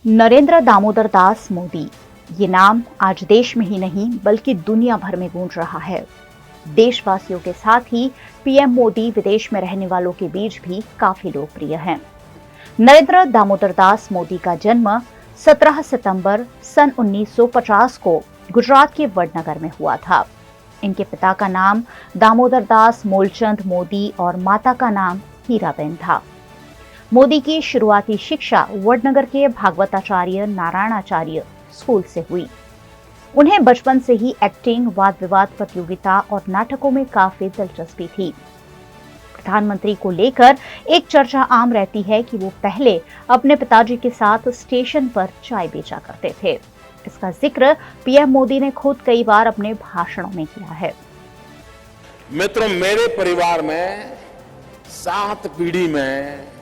नरेंद्र दामोदर दास मोदी, ये नाम आज देश में ही नहीं बल्कि दुनिया भर में गूंज रहा है। देशवासियों के साथ ही पीएम मोदी विदेश में रहने वालों के बीच भी काफी लोकप्रिय हैं। नरेंद्र दामोदर दास मोदी का जन्म 17 सितंबर सन 1950 को गुजरात के वडनगर में हुआ था। इनके पिता का नाम दामोदर दास मूलचंद मोदी और माता का नाम हीराबेन था। मोदी की शुरुआती शिक्षा वडनगर के भागवताचार्य नारायणाचार्य स्कूल से हुई। उन्हें बचपन से ही एक्टिंग, वाद विवाद प्रतियोगिता और नाटकों में काफी दिलचस्पी थी। प्रधानमंत्री को लेकर एक चर्चा आम रहती है कि वो पहले अपने पिताजी के साथ स्टेशन पर चाय बेचा करते थे। इसका जिक्र पीएम मोदी ने खुद कई बार अपने भाषणों में किया है। मित्रों, मेरे परिवार में 7 पीढ़ी में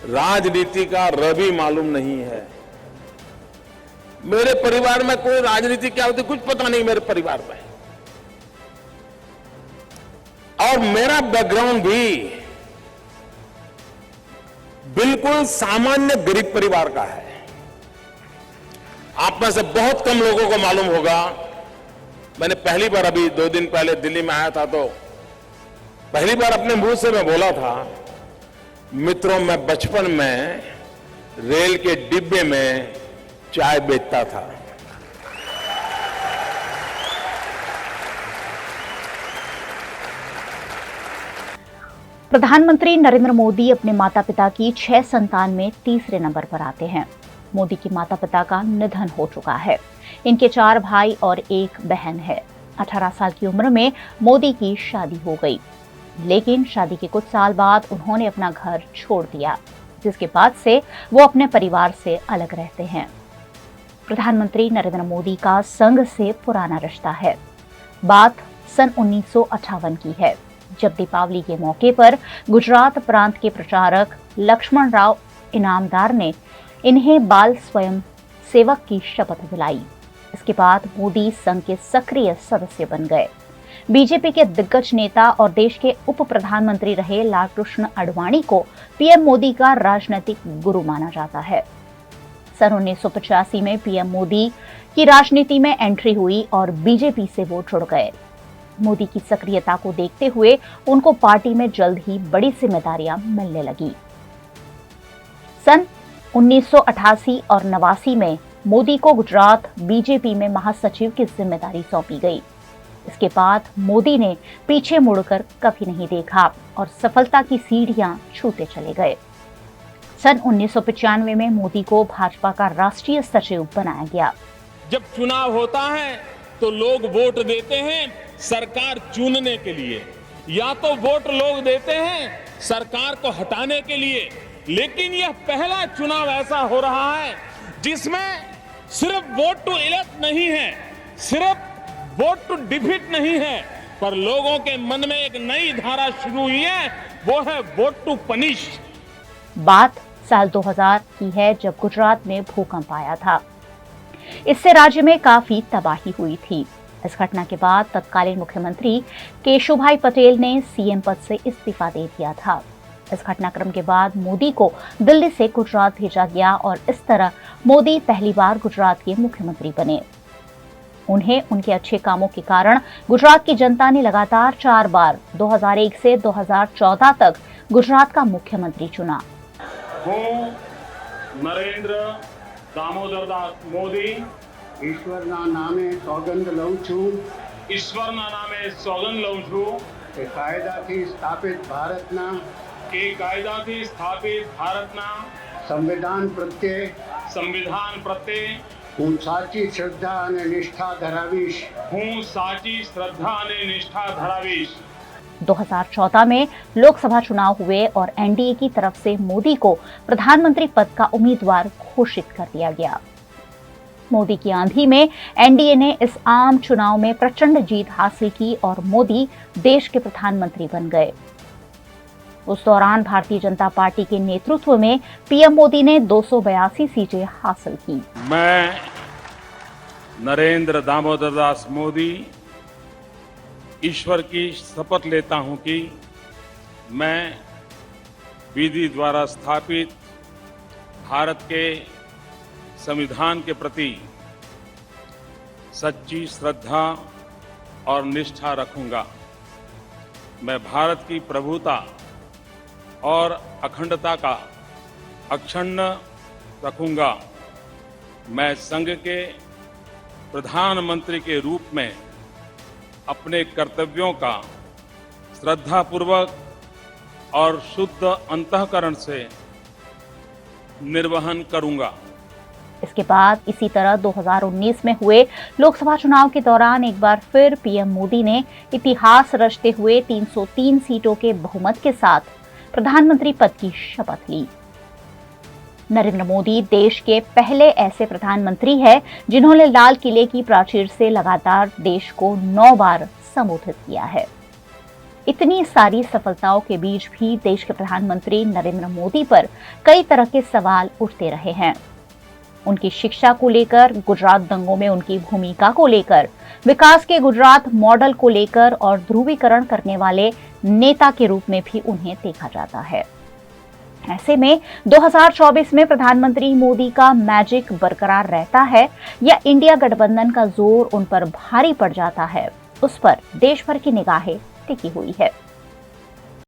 राजनीति का रवि मालूम नहीं है। मेरे परिवार में कोई राजनीति क्या होती कुछ पता नहीं मेरे परिवार में। और मेरा बैकग्राउंड भी बिल्कुल सामान्य गरीब परिवार का है। आप में से बहुत कम लोगों को मालूम होगा, मैंने पहली बार अभी 2 दिन पहले दिल्ली में आया था तो पहली बार अपने मुंह से मैं बोला था, मित्रों, मैं बचपन में रेल के डिब्बे में चाय बेचता था। प्रधानमंत्री नरेंद्र मोदी अपने माता पिता की 6 संतान में तीसरे नंबर पर आते हैं। मोदी के माता पिता का निधन हो चुका है। इनके 4 भाई और 1 बहन है। 18 साल की उम्र में मोदी की शादी हो गई, लेकिन शादी के कुछ साल बाद उन्होंने अपना घर छोड़ दिया, जिसके बाद से वो अपने परिवार से अलग रहते हैं। प्रधानमंत्री नरेंद्र मोदी का संघ से पुराना रिश्ता है। बात सन 1958 की है, जब दीपावली के मौके पर गुजरात प्रांत के प्रचारक लक्ष्मण राव इनामदार ने इन्हें बाल स्वयं सेवक की शपथ दिलाई। इसके बाद मोदी संघ के सक्रिय सदस्य बन गए। बीजेपी के दिग्गज नेता और देश के उप प्रधानमंत्री रहे लालकृष्ण आडवाणी को पीएम मोदी का राजनीतिक गुरु माना जाता है। सन 1985 में पीएम मोदी की राजनीति में एंट्री हुई और बीजेपी से वो जुड़ गए। मोदी की सक्रियता को देखते हुए उनको पार्टी में जल्द ही बड़ी जिम्मेदारियां मिलने लगी। सन 1988 और 89 में मोदी को गुजरात बीजेपी में महासचिव की जिम्मेदारी सौंपी गई। इसके बाद मोदी ने पीछे मुड़कर कभी नहीं देखा और सफलता की सीढ़ियां छूते चले गए। सन 1995 में मोदी को भाजपा का राष्ट्रीय सचिव बनाया गया। जब चुनाव होता है तो लोग वोट देते हैं सरकार चुनने के लिए, या तो वोट लोग देते हैं सरकार को हटाने के लिए। लेकिन यह पहला चुनाव ऐसा हो रहा है जिसमें सिर्फ वोट टू इलेक्ट नहीं है, सिर्फ वोट टू डिफीट नहीं है, पर लोगों के मन में एक नई धारा शुरू हुई है, वो है वोट टू पनिश। बात साल 2000 की है, जब गुजरात में भूकंप आया था। इससे राज्य में काफी तबाही हुई थी। इस घटना के बाद तत्कालीन मुख्यमंत्री केशुभाई पटेल ने सीएम पद से इस्तीफा दे दिया था। इस घटनाक्रम के बाद मोदी को दिल्ली से गुजरात भेजा गया और इस तरह मोदी पहली बार गुजरात के मुख्यमंत्री बने। उन्हें उनके अच्छे कामों के कारण गुजरात की जनता ने लगातार 4 बार 2001 से 2014 तक गुजरात का मुख्यमंत्री चुना। હું નરેન્દ્ર દામોદરદાસ મોદી ઈશ્વરના નામે સોગંદ લઉં છું ઈશ્વરના નામે સોગંદ લઉં છું કે કાયદાથી સ્થાપિત ભારતના કે કાયદાથી સ્થાપિત ભારતના સંવિધાન પ્રત્યે સંવિધાન પ્રત્યે હું સાચી શ્રદ્ધા અને નિષ્ઠા ધરાવીશ। હું સાચી શ્રદ્ધા અને નિષ્ઠા ધરાવીશ। 2014 में लोकसभा चुनाव हुए और एनडीए की तरफ से मोदी को प्रधानमंत्री पद का उम्मीदवार घोषित कर दिया गया। मोदी की आंधी में एनडीए ने इस आम चुनाव में प्रचंड जीत हासिल की और मोदी देश के प्रधानमंत्री बन गए। उस दौरान भारतीय जनता पार्टी के नेतृत्व में पीएम मोदी ने 282 सीटें हासिल की। मैं नरेंद्र दामोदर दास मोदी ईश्वर की शपथ लेता हूं कि मैं विधि द्वारा स्थापित भारत के संविधान के प्रति सच्ची श्रद्धा और निष्ठा रखूंगा। मैं भारत की प्रभुता और अखंडता का अक्षुण्ण रखूंगा। मैं संघ के प्रधानमंत्री के रूप में अपने कर्तव्यों का श्रद्धापूर्वक और शुद्ध अंतःकरण से निर्वहन करूंगा। इसके बाद इसी तरह 2019 में हुए लोकसभा चुनाव के दौरान एक बार फिर पीएम मोदी ने इतिहास रचते हुए 303 सीटों के बहुमत के साथ प्रधानमंत्री पद की शपथ ली। नरेंद्र मोदी देश के पहले ऐसे प्रधानमंत्री हैं जिन्होंने लाल किले की प्राचीर से लगातार देश को 9 बार संबोधित किया है। इतनी सारी सफलताओं के बीच भी देश के प्रधानमंत्री नरेंद्र मोदी पर कई तरह के सवाल उठते रहे हैं। उनकी शिक्षा को लेकर, गुजरात दंगों में उनकी भूमिका को लेकर, विकास के गुजरात मॉडल को लेकर और ध्रुवीकरण करने वाले नेता के रूप में भी उन्हें देखा जाता है। ऐसे में 2024 में प्रधानमंत्री मोदी का मैजिक बरकरार रहता है या इंडिया गठबंधन का जोर उन पर भारी पड़ जाता है, उस पर देश भर की निगाहें टिकी हुई है।